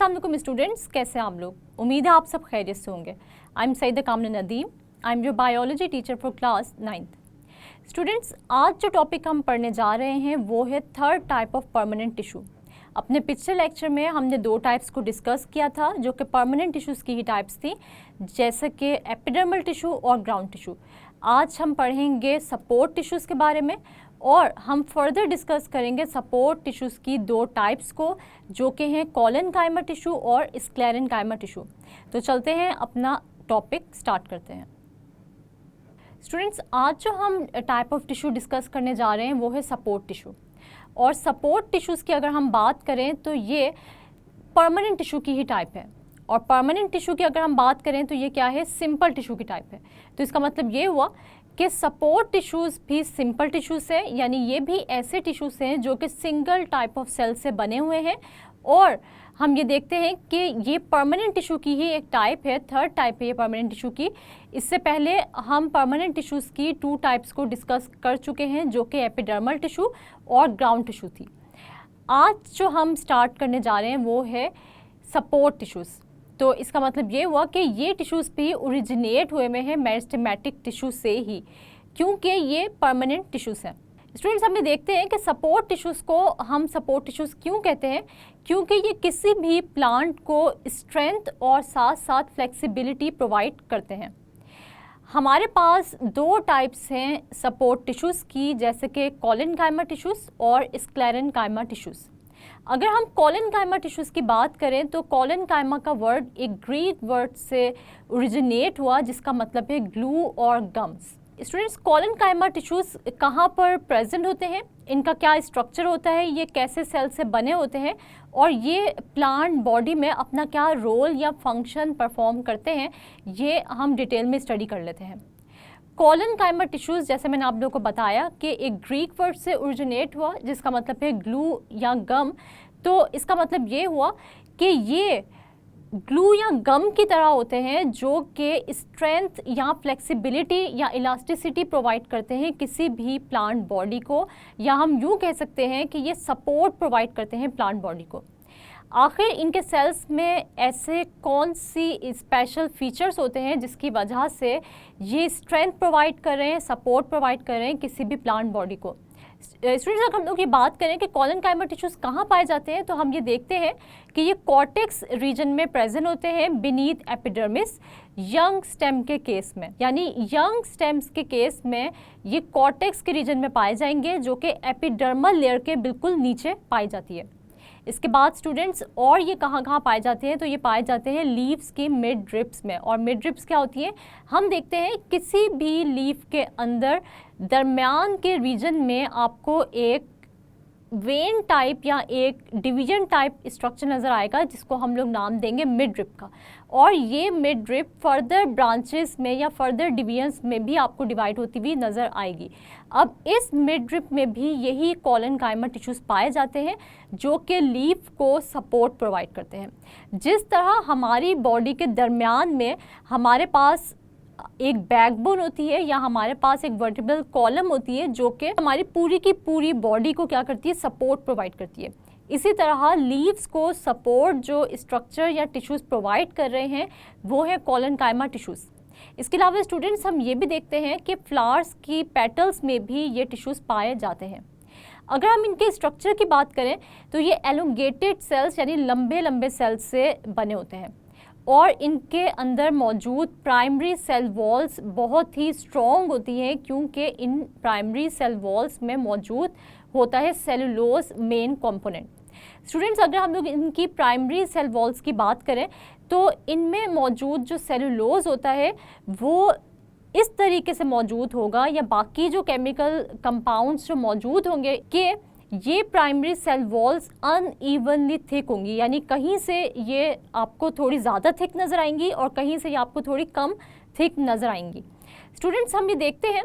अस्सलाम वालेकुम स्टूडेंट्स, कैसे हैं आप लोग? उम्मीद है आप सब खैरियत से होंगे। आई एम सईदा कामना Nadeem, I am your biology teacher for class 9th। Students, आज जो टॉपिक हम पढ़ने जा रहे हैं वो है third type of permanent tissue. अपने पिछले लेक्चर में हमने दो टाइप्स को डिस्कस किया था जो कि परमानेंट टिश्यूज़ की ही टाइप्स थी, जैसे कि एपिडर्मल टिश्यू और ग्राउंड टिश्यू। आज हम पढ़ेंगे सपोर्ट टिश्यूज़ के बारे में और हम फर्दर डिस्कस करेंगे सपोर्ट टिश्यूज़ की दो टाइप्स को, जो कि हैं कॉलेनकाइमा टिश्यू और स्क्लेरेनकाइमा टिश्यू। तो चलते हैं, अपना टॉपिक स्टार्ट करते हैं। स्टूडेंट्स, आज जो हम टाइप ऑफ टिश्यू डिस्कस करने जा रहे हैं वो है सपोर्ट टिश्यू। और सपोर्ट टिश्यूज़ की अगर हम बात करें तो ये परमानेंट टिश्यू की ही टाइप है, और परमानेंट टिश्यू की अगर हम बात करें तो ये क्या है, सिंपल टिश्यू की टाइप है। तो इसका मतलब ये हुआ कि सपोर्ट टिश्यूज़ भी सिंपल टिश्यूज़ हैं, यानी ये भी ऐसे टिश्यूज़ हैं जो कि सिंगल टाइप ऑफ सेल से बने हुए हैं। और हम ये देखते हैं कि ये परमानेंट टिश्यू की ही एक टाइप है, थर्ड टाइप है ये परमानेंट टिश्यू की। इससे पहले हम परमानेंट टिश्यूज़ की टू टाइप्स को डिस्कस कर चुके हैं, जो कि एपिडर्मल टिश्यू और ग्राउंड टिश्यू थी। आज जो हम स्टार्ट करने जा रहे हैं वो है सपोर्ट टिश्यूज़। तो इसका मतलब ये हुआ कि ये टिश्यूज़ भी ओरिजिनेट हुए में हैं मेरिस्टेमेटिक टिश्यू से ही, क्योंकि ये परमानेंट टिश्यूज़ हैं। स्टूडेंट्स, हम ये देखते हैं कि सपोर्ट टिश्यूज़ को हम सपोर्ट टिश्यूज़ क्यों कहते हैं, क्योंकि ये किसी भी प्लांट को स्ट्रेंथ और साथ साथ फ्लेक्सिबिलिटी प्रोवाइड करते हैं। हमारे पास दो टाइप्स हैं सपोर्ट टिश्यूज़ की, जैसे कि कॉलेनकाइमा टिश्यूज़ और स्क्लेरेनकाइमा टिश्यूज़। अगर हम कॉलेनकाइमा टिश्यूज़ की बात करें तो कॉलेनकाइमा का वर्ड एक ग्रीक वर्ड से ओरिजिनेट हुआ, जिसका मतलब है ग्लू और गम्स। स्टूडेंट्स, कॉलेनकाइमा टिश्यूज़ कहाँ पर प्रेजेंट होते हैं, इनका क्या स्ट्रक्चर होता है, ये कैसे सेल से बने होते हैं और ये प्लांट बॉडी में अपना क्या रोल या फंक्शन परफॉर्म करते हैं, ये हम डिटेल में स्टडी कर लेते हैं। कॉलेनकाइमा टिश्यूज़, जैसे मैंने आप लोगों को बताया कि एक ग्रीक वर्ड से ओरिजिनेट हुआ, जिसका मतलब है ग्लू या गम। तो इसका मतलब ये हुआ कि ये ग्लू या गम की तरह होते हैं, जो कि स्ट्रेंथ या फ्लेक्सिबिलिटी या इलास्टिसिटी प्रोवाइड करते हैं किसी भी प्लांट बॉडी को, या हम यूँ कह सकते हैं कि ये सपोर्ट प्रोवाइड करते हैं प्लांट बॉडी को। आखिर इनके सेल्स में ऐसे कौन सी स्पेशल फीचर्स होते हैं जिसकी वजह से ये स्ट्रेंथ प्रोवाइड कर रहे हैं, सपोर्ट प्रोवाइड कर रहे हैं किसी भी प्लांट बॉडी को। स्टूडेंट्स, अगर हम लोग ये बात करें कि कॉलेनकाइमा टिश्यूज़ कहाँ पाए जाते हैं, तो हम ये देखते हैं कि ये कॉर्टेक्स रीजन में प्रेजेंट होते हैं बीनीथ एपिडर्मिस, यंग स्टेम के केस में। यानी यंग स्टेम्स के केस में ये कॉर्टेक्स के रीजन में पाए जाएंगे, जो कि एपिडर्मल लेयर के बिल्कुल नीचे पाई जाती है। इसके बाद स्टूडेंट्स, और ये कहाँ कहाँ पाए जाते हैं, तो ये पाए जाते हैं लीव्स के मिड ड्रिप्स में। और मिड ड्रिप्स क्या होती है, हम देखते हैं किसी भी लीफ के अंदर दरमियान के रीजन में आपको एक वेन टाइप या एक डिवीजन टाइप स्ट्रक्चर नज़र आएगा, जिसको हम लोग नाम देंगे मिड ड्रिप का। और ये मिड ड्रिप फर्दर ब्रांचेस में या फर्दर डिवीजन्स में भी आपको डिवाइड होती हुई नज़र आएगी। अब इस मिड ड्रिप में भी यही कॉलेनकाइमा टिश्यूज़ पाए जाते हैं, जो कि लीफ को सपोर्ट प्रोवाइड करते हैं। जिस तरह हमारी बॉडी के दरमियान में हमारे पास एक बैकबोन होती है या हमारे पास एक वर्टिब्रल कॉलम होती है, जो कि हमारी पूरी की पूरी बॉडी को क्या करती है, सपोर्ट प्रोवाइड करती है। इसी तरह लीव्स को सपोर्ट जो स्ट्रक्चर या टिश्यूज़ प्रोवाइड कर रहे हैं वो है कॉलेनकाइमा टिश्यूज़। इसके अलावा स्टूडेंट्स, हम ये भी देखते हैं कि फ्लावर्स की पेटल्स में भी ये टिश्यूज़ पाए जाते हैं। अगर हम इनके स्ट्रक्चर की बात करें तो ये एलोंगेटेड सेल्स यानी लंबे लंबे सेल्स से बने होते हैं, और इनके अंदर मौजूद प्राइमरी सेल वॉल्स बहुत ही स्ट्रॉन्ग होती हैं, क्योंकि इन प्राइमरी सेल वॉल्स में मौजूद होता है सेलुलोज मेन कंपोनेंट। स्टूडेंट्स, अगर हम लोग इनकी प्राइमरी सेल वॉल्स की बात करें तो इनमें मौजूद जो सेलुलोज होता है वो इस तरीके से मौजूद होगा, या बाकी जो केमिकल कंपाउंड्स जो मौजूद होंगे कि ये primary cell walls unevenly thick होंगी, यानी कहीं से ये आपको थोड़ी ज़्यादा थिक नज़र आएंगी और कहीं से ये आपको थोड़ी कम थिक नज़र आएंगी। स्टूडेंट्स, हम ये देखते हैं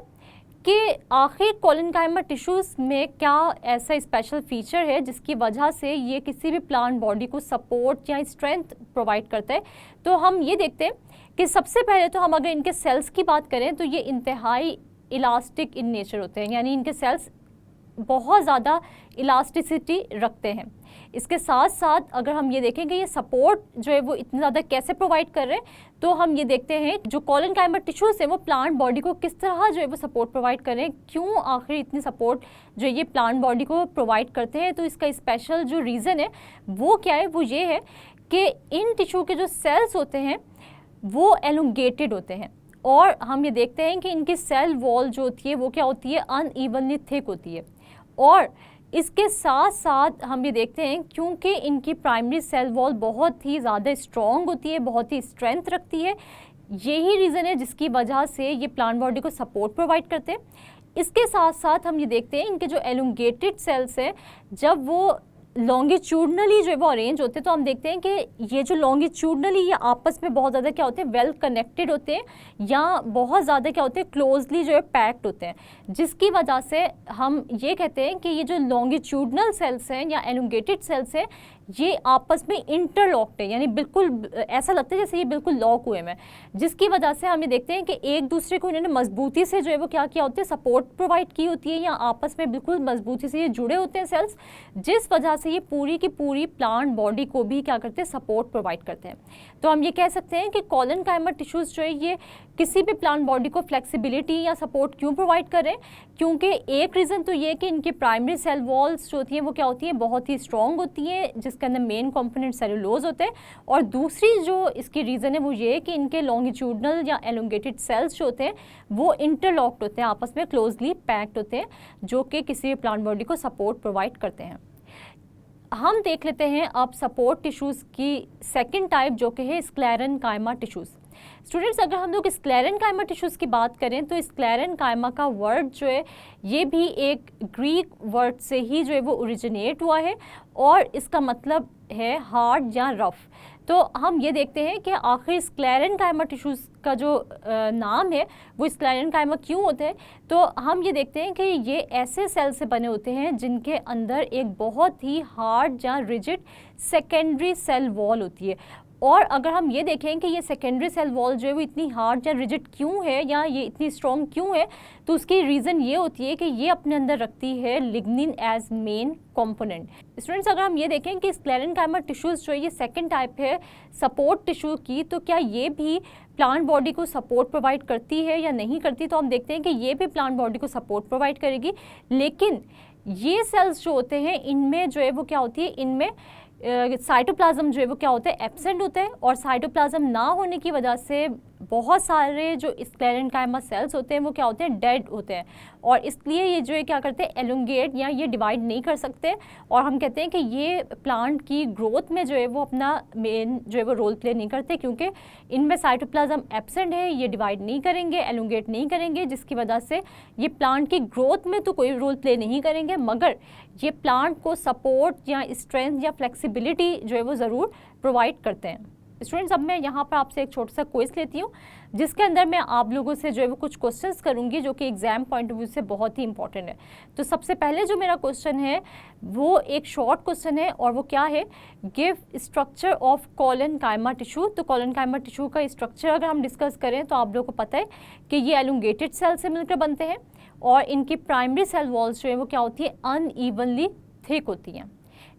कि आखिर कॉलेनकाइमा टिश्यूज़ में क्या ऐसा स्पेशल फीचर है जिसकी वजह से ये किसी भी प्लांट बॉडी को सपोर्ट या स्ट्रेंथ प्रोवाइड करता है। तो हम ये देखते हैं कि सबसे पहले तो हम अगर इनके सेल्स की बात करें तो ये इंतहाई इलास्टिक इन नेचर होते हैं, यानी इनके सेल्स बहुत ज़्यादा इलास्टिसिटी रखते हैं। इसके साथ साथ अगर हम ये देखें कि ये सपोर्ट जो है वो इतना ज़्यादा कैसे प्रोवाइड कर रहे हैं, तो हम ये देखते हैं जो कोलेनकाइमा टिश्यूज़ है वो प्लांट बॉडी को किस तरह जो है वो सपोर्ट प्रोवाइड कर रहे हैं, क्यों आखिर इतनी सपोर्ट जो ये प्लांट बॉडी को प्रोवाइड करते हैं। तो इसका स्पेशल जो रीज़न है वो क्या है, वो ये है कि इन टिश्यू के जो सेल्स होते हैं वो एलोंगेटेड होते हैं, और हम ये देखते हैं कि इनकी सेल वॉल जो होती है वो क्या होती है, अनइवनली थिक होती है। और इसके साथ साथ हम ये देखते हैं क्योंकि इनकी प्राइमरी सेल वॉल बहुत ही ज़्यादा स्ट्रॉन्ग होती है, बहुत ही स्ट्रेंथ रखती है, यही रीज़न है जिसकी वजह से ये प्लांट बॉडी को सपोर्ट प्रोवाइड करते हैं। इसके साथ साथ हम ये देखते हैं इनके जो एलोंगेटेड सेल्स हैं जब वो लॉन्गिट्यूडनली जो है वो अरेंज होते हैं, तो हम देखते हैं कि ये जो लॉन्गिट्यूडनली ये आपस में बहुत ज़्यादा क्या होते हैं, वेल कनेक्टेड होते हैं, या बहुत ज़्यादा क्या होते हैं, क्लोजली जो है पैक्ड होते हैं, जिसकी वजह से हम ये कहते हैं कि ये जो लॉन्गिट्यूडनल सेल्स हैं या एलोंगेटेड सेल्स हैं ये आपस में इंटरलॉक्ड है, यानी बिल्कुल ऐसा लगता है जैसे ये बिल्कुल लॉक हुए हैं, जिसकी वजह से हम ये देखते हैं कि एक दूसरे को इन्होंने मजबूती से जो है वो क्या किया होता है, सपोर्ट प्रोवाइड की होती है, या आपस में बिल्कुल मजबूती से ये जुड़े होते हैं सेल्स, जिस वजह से ये पूरी की पूरी प्लांट बॉडी को भी क्या करते हैं, सपोर्ट प्रोवाइड करते हैं। तो हम ये कह सकते हैं कि कोलेनकाइमा टिश्यूज़ जो है ये किसी भी प्लांट बॉडी को फ्लेक्सिबिलिटी या सपोर्ट क्यों प्रोवाइड कर रहे हैं, क्योंकि एक रीज़न तो ये कि इनकी प्राइमरी सेल वॉल्स जो होती हैं वो क्या होती हैं, बहुत ही स्ट्रॉन्ग होती है, जिसके अंदर मेन कंपोनेंट सेलुलोज होते हैं, और दूसरी जो इसकी रीज़न है वो ये कि इनके लॉन्गिट्यूडनल या एलोंगेटेड सेल्स जो होते हैं वो इंटरलॉक्ड होते हैं, आपस में क्लोजली पैक्ड होते हैं, जो कि किसी भी प्लांट बॉडी को सपोर्ट प्रोवाइड करते हैं। हम देख लेते हैं अब सपोर्ट टिश्यूज़ की सेकंड टाइप जो कि है स्क्लेरेनकाइमा टिश्यूज़। स्टूडेंट्स, अगर हम लोग स्क्लेरेनकाइमा टिश्यूज़ की बात करें तो स्क्लेरेनकाइमा का वर्ड जो है ये भी एक ग्रीक वर्ड से ही जो है वो ओरिजिनेट हुआ है, और इसका मतलब है हार्ड या रफ़। तो हम ये देखते हैं कि आखिर स्क्लेरेनकाइमा टिश्यूज़ का जो नाम है वो स्क्लेरेनकाइमा क्यों होते हैं। तो हम ये देखते हैं कि ये ऐसे सेल से बने होते हैं जिनके अंदर एक बहुत ही हार्ड या रिजिड सेकेंडरी सेल वॉल होती है, और अगर हम ये देखें कि ये सेकेंडरी सेल वॉल जो है वो इतनी हार्ड या रिजिड क्यों है, या ये इतनी स्ट्रॉन्ग क्यों है, तो उसकी रीज़न ये होती है कि ये अपने अंदर रखती है lignin as main component. Students, अगर हम ये देखें कि स्क्लेरेनकाइमा टिश्यूज़ जो है ये सेकंड टाइप है सपोर्ट टिश्यू की, तो क्या ये भी प्लांट बॉडी को सपोर्ट प्रोवाइड करती है या नहीं करती, तो हम देखते हैं कि ये भी प्लांट बॉडी को सपोर्ट प्रोवाइड करेगी, लेकिन ये सेल्स जो होते हैं इनमें जो है वो क्या होती है, इनमें साइटोप्लाज्म जो है वो क्या होता है, एब्सेंट होता है, और साइटोप्लाज्म ना होने की वजह से बहुत सारे जो स्क्लेरेनकाइमा सेल्स होते हैं वो क्या होते हैं, डेड होते हैं, और इसलिए ये जो है क्या करते हैं, एलोंगेट या ये डिवाइड नहीं कर सकते, और हम कहते हैं कि ये प्लांट की ग्रोथ में जो है वो अपना मेन जो है वो रोल प्ले नहीं करते, क्योंकि इनमें साइटोप्लाज्म एब्सेंट है, ये डिवाइड नहीं करेंगे, एलोंगेट नहीं करेंगे, जिसकी वजह से ये प्लांट की ग्रोथ में तो कोई रोल प्ले नहीं करेंगे, मगर ये प्लांट को सपोर्ट या स्ट्रेंथ या फ्लेक्सिबिलिटी जो है वो ज़रूर प्रोवाइड करते हैं। स्टूडेंट्स, अब मैं यहाँ पर आपसे एक छोटा सा क्विज लेती हूँ, जिसके अंदर मैं आप लोगों से जो है वो कुछ क्वेश्चंस करूँगी जो कि एग्जाम पॉइंट ऑफ व्यू से बहुत ही इंपॉर्टेंट है। तो सबसे पहले जो मेरा क्वेश्चन है वो एक शॉर्ट क्वेश्चन है, और वो क्या है, give structure of collenchyma tissue. तो कोलेनकाइमा टिश्यू का स्ट्रक्चर अगर हम डिस्कस करें तो आप लोगों को पता है कि ये एलोंगेटेड सेल से मिलकर बनते हैं, और इनकी प्राइमरी सेल वॉल्स जो है वो क्या होती है, अनइवनली थिक होती हैं।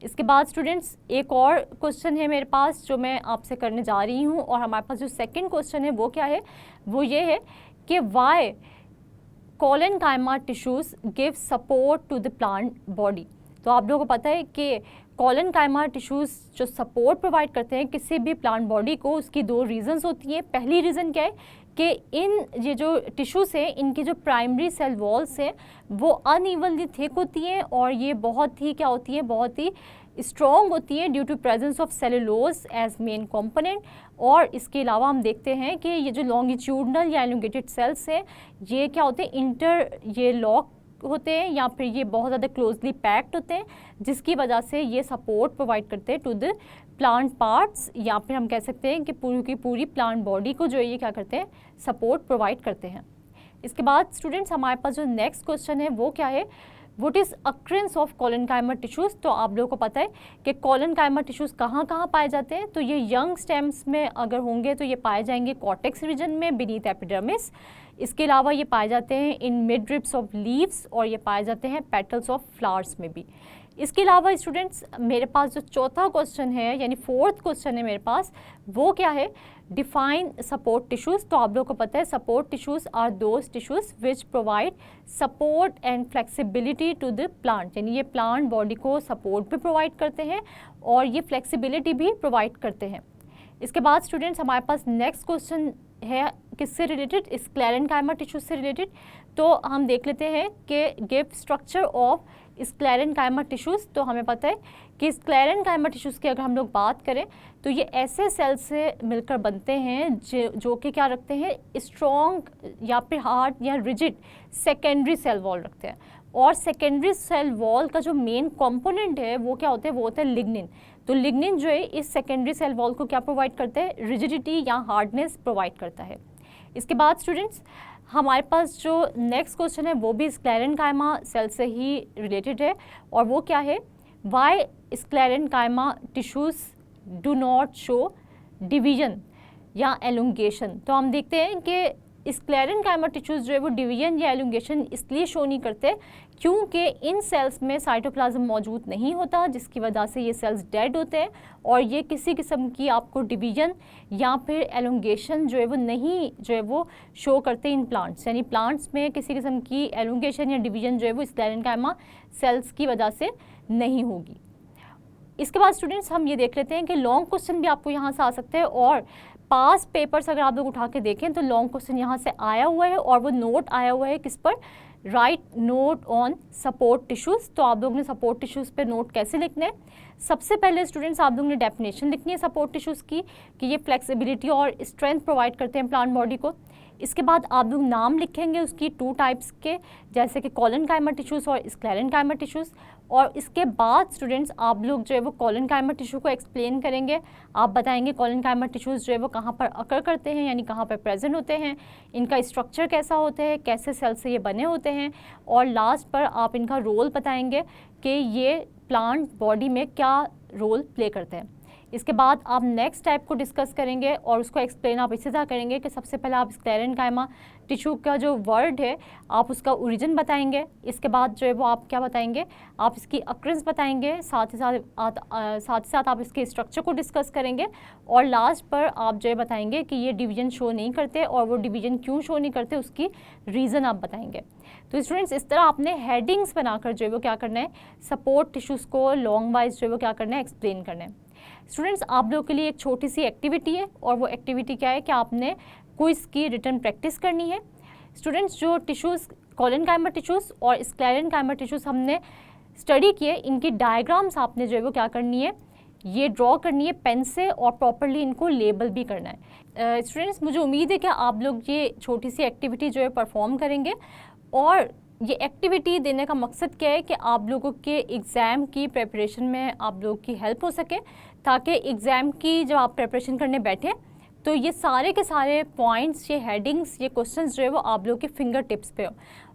इसके बाद स्टूडेंट्स एक और क्वेश्चन है मेरे पास जो मैं आपसे करने जा रही हूँ, और हमारे पास जो सेकंड क्वेश्चन है वो क्या है, वो ये है कि why collenchyma tissues give support to the plant body. तो आप लोगों को पता है कि कोलेनकाइमा टिश्यूज़ जो सपोर्ट प्रोवाइड करते हैं किसी भी प्लांट बॉडी को, उसकी दो रीज़न्स होती हैं। पहली रीज़न क्या है कि ये जो टिश्यूज़ हैं इनकी जो प्राइमरी सेल वॉल्स हैं वो अनइवनली थिक होती हैं, और ये बहुत ही क्या होती है, बहुत ही स्ट्रॉन्ग होती है due to presence of cellulose as main component. और इसके अलावा हम देखते हैं कि ये जो लॉन्गिट्यूडनल या एलोंगेटेड सेल्स हैं ये क्या होते हैं, ये लॉक होते हैं, या फिर ये बहुत ज़्यादा क्लोजली पैक्ड होते हैं, जिसकी वजह से ये सपोर्ट प्रोवाइड करते हैं टू द प्लांट पार्ट्स, या फिर हम कह सकते हैं कि पूरी की पूरी प्लांट बॉडी को जो है ये क्या करते हैं, सपोर्ट प्रोवाइड करते हैं। इसके बाद स्टूडेंट्स हमारे पास जो नेक्स्ट क्वेश्चन है वो क्या है, what is occurrence of collenchyma tissues. तो आप लोगों को पता है कि कोलेनकाइमा टिश्यूज़ कहाँ कहाँ पाए जाते हैं, तो ये यंग स्टेम्स में अगर होंगे तो ये पाए जाएंगे कॉर्टेक्स रीजन में बीनीथ एपिडर्मिस। इसके अलावा ये पाए जाते हैं in mid ribs of leaves, और ये पाए जाते हैं पेटल्स ऑफ फ्लावर्स में भी। इसके अलावा स्टूडेंट्स मेरे पास जो चौथा क्वेश्चन है यानी फोर्थ क्वेश्चन है मेरे पास, वो क्या है, डिफाइन सपोर्ट टिश्यूज़। तो आप लोगों को पता है support tissues are those tissues which provide support and flexibility to the plant, यानी ये प्लांट बॉडी को सपोर्ट भी प्रोवाइड करते हैं और ये फ्लेक्सिबिलिटी भी प्रोवाइड करते हैं। इसके बाद स्टूडेंट्स हमारे पास नेक्स्ट क्वेश्चन है किससे रिलेटेड, स्क्लेरेन्काइमा टिश्यूज से रिलेटेड। तो हम देख लेते हैं कि give structure of sclerenchyma tissues. तो हमें पता है कि स्क्लेरेन्काइमा टिश्यूज़ की अगर हम लोग बात करें तो ये ऐसे सेल से मिलकर बनते हैं जो कि क्या रखते हैं, स्ट्रॉन्ग या फिर हार्ड या रिजिड सेकेंडरी सेल वॉल रखते हैं। और सेकेंडरी सेल वॉल का जो मेन कंपोनेंट है वो क्या होता है, वो होता है लिग्निन। तो लिग्निन जो है इस सेकेंडरी सेल वॉल को क्या प्रोवाइड करता है, रिजिडिटी या हार्डनेस प्रोवाइड करता है। इसके बाद स्टूडेंट्स हमारे पास जो नेक्स्ट क्वेश्चन है वो भी स्क्लेरेन्काइमा सेल से ही रिलेटेड है और वो क्या है, why sclerenchyma tissues do not show division या एलुंगेशन। तो हम देखते हैं कि स्क्लेरेन्काइमा टिश्यूज़ जो है वो डिवीजन या एलुंगेशन इसलिए शो नहीं करते क्योंकि इन सेल्स में साइटोप्लाज्म मौजूद नहीं होता, जिसकी वजह से ये सेल्स डेड होते हैं और ये किसी किस्म की आपको डिवीजन या फिर एलुंगेशन जो है वो नहीं जो है वो शो करते इन प्लांट्स, यानी प्लांट्स में किसी किस्म की एलुंगेशन या डिवीजन जो है वो स्क्लेरेन्काइमा सेल्स की वजह से नहीं होगी। इसके बाद स्टूडेंट्स हम ये देख लेते हैं कि लॉन्ग क्वेश्चन भी आपको यहाँ से आ सकते हैं और पास पेपर्स अगर आप लोग उठा के देखें तो लॉन्ग क्वेश्चन यहाँ से आया हुआ है और वो नोट आया हुआ है किस पर, right note on support tissues. तो आप लोग ने सपोर्ट टिश्यूज़ पे नोट कैसे लिखना है, सबसे पहले स्टूडेंट्स आप लोग ने डेफिनेशन लिखनी है सपोर्ट टिश्यूज़ की कि ये फ्लेक्सिबिलिटी और स्ट्रेंथ प्रोवाइड करते हैं प्लांट बॉडी को। इसके बाद आप लोग नाम लिखेंगे उसकी टू टाइप्स के, जैसे कि कॉलनकाइमा टिश्यूज़ और स्क्लेरेन्काइमा टिश्यूज़। और इसके बाद स्टूडेंट्स आप लोग जो है वो कॉलनकाइमा टिश्यू को एक्सप्लेन करेंगे, आप बताएंगे कॉलनकाइमा टिश्यूज़ जो है वो कहाँ पर अकर करते हैं यानी कहाँ पर प्रेजेंट होते हैं, इनका स्ट्रक्चर कैसा होता है, कैसे सेल से ये बने होते हैं और लास्ट पर आप इनका रोल बताएंगे कि ये प्लांट बॉडी में क्या रोल प्ले करते हैं। इसके बाद आप नेक्स्ट टाइप को डिस्कस करेंगे और उसको एक्सप्लेन आप इसी तरह करेंगे कि सबसे पहले आप स्क्लेरेन्काइमा टिश्यू का जो वर्ड है आप उसका ओरिजिन बताएंगे। इसके बाद जो है वो आप क्या बताएंगे, आप इसकी अक्रेंस बताएंगे, साथ ही साथ आप इसके स्ट्रक्चर को डिस्कस करेंगे और लास्ट पर आप जो है बताएंगे कि ये डिवीजन शो नहीं करते और वो डिवीजन क्यों शो नहीं करते उसकी रीज़न आप बताएंगे। तो स्टूडेंट्स इस तरह आपने हेडिंग्स बनाकर जो है वो क्या करना है, सपोर्ट टिश्यूज़ को लॉन्ग वाइज जो है वो क्या करना है, एक्सप्लेन करना है। स्टूडेंट्स आप लोगों के लिए एक छोटी सी एक्टिविटी है और वो एक्टिविटी क्या है कि आपने क्विज़ की रिटन प्रैक्टिस करनी है। स्टूडेंट्स जो टिश्यूज़ कॉलनकाइमा टिश्यूज़ और स्क्लेरेन्काइमा टिश्यूज़ हमने स्टडी किए, इनकी डायग्राम्स आपने जो है वो क्या करनी है, ये ड्रॉ करनी है पेन से और प्रॉपरली इनको लेबल भी करना है। स्टूडेंट्स मुझे उम्मीद है कि आप लोग ये छोटी सी एक्टिविटी जो है परफॉर्म करेंगे और ये एक्टिविटी देने का मकसद क्या है कि आप लोगों के एग्ज़ाम की प्रिपरेशन में आप लोगों की हेल्प हो सके, ताकि एग्ज़ाम की जब आप प्रिपरेशन करने बैठें तो ये सारे के सारे पॉइंट्स, ये हेडिंग्स, ये क्वेश्चंस जो है वो आप लोगों के फिंगर टिप्स पे हो।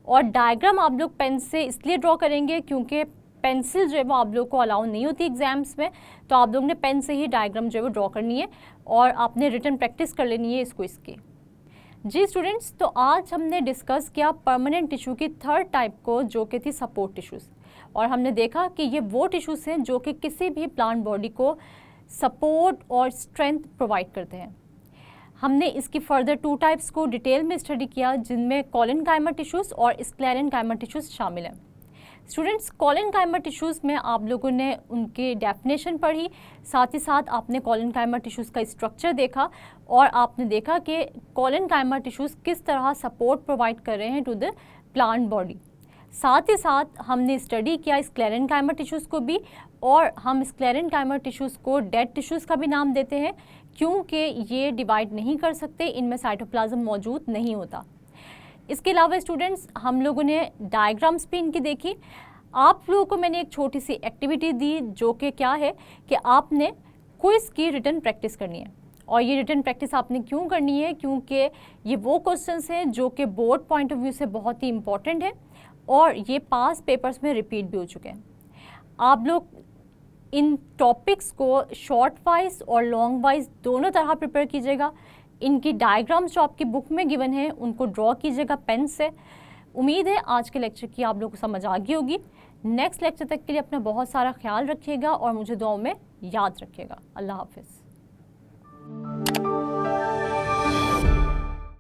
और डायग्राम आप लोग पेन से इसलिए ड्रॉ करेंगे क्योंकि पेंसिल जो है वो आप लोग को अलाउ नहीं होती एग्ज़ाम्स में, तो आप लोग ने पेन से ही डायग्राम जो है वो ड्रॉ करनी है और आपने रिटन प्रैक्टिस कर लेनी है इसको इसकी। जी स्टूडेंट्स, तो आज हमने डिस्कस किया परमानेंट टिश्यू की थर्ड टाइप को जो कि थी सपोर्ट टिश्यूज़, और हमने देखा कि ये वो टिश्यूज़ हैं जो कि किसी भी प्लांट बॉडी को सपोर्ट और स्ट्रेंथ प्रोवाइड करते हैं। हमने इसकी फर्दर टू टाइप्स को डिटेल में स्टडी किया जिनमें कॉलनकाइमा टिश्यूज़ और स्क्लेरेन्काइमा टिश्यूज़ शामिल हैं। स्टूडेंट्स कॉलनकाइमा टिश्यूज़ में आप लोगों ने उनकी डेफिनेशन पढ़ी, साथ ही साथ आपने कॉलनकाइमा टिश्यूज़ का स्ट्रक्चर देखा और आपने देखा कि कॉलनकाइमा टिश्यूज़ किस तरह सपोर्ट प्रोवाइड कर रहे हैं टू द प्लांट बॉडी। साथ ही साथ हमने स्टडी किया स्क्लेरेन्काइमा टिश्यूज़ को भी, और हम स्क्लेरेन्काइमा टिश्यूज़ को डेड टिश्यूज़ का भी नाम देते हैं क्योंकि ये डिवाइड नहीं कर सकते, इनमें साइटोप्लाज्म मौजूद नहीं होता। इसके अलावा स्टूडेंट्स हम लोगों ने डायग्राम्स भी इनकी देखी। आप लोगों को मैंने एक छोटी सी एक्टिविटी दी जो कि क्या है कि आपने क्विज़ की रिटन प्रैक्टिस करनी है, और ये रिटन प्रैक्टिस आपने क्यों करनी है क्योंकि ये वो क्वेश्चंस हैं जो कि बोर्ड पॉइंट ऑफ व्यू से बहुत ही इंपॉर्टेंट है और ये पास पेपर्स में रिपीट भी हो चुके हैं। आप लोग इन टॉपिक्स को शॉर्ट वाइज और लॉन्ग वाइज दोनों तरह प्रिपेयर कीजिएगा। इनकी डायग्राम्स जो आपकी बुक में गिवन है उनको ड्रॉ कीजिएगा पेन से। उम्मीद है आज के लेक्चर की आप लोगों को समझ आ गई होगी। नेक्स्ट लेक्चर तक के लिए अपना बहुत सारा ख्याल रखिएगा और मुझे दुआओं में याद रखिएगा। अल्लाह हाफिज़।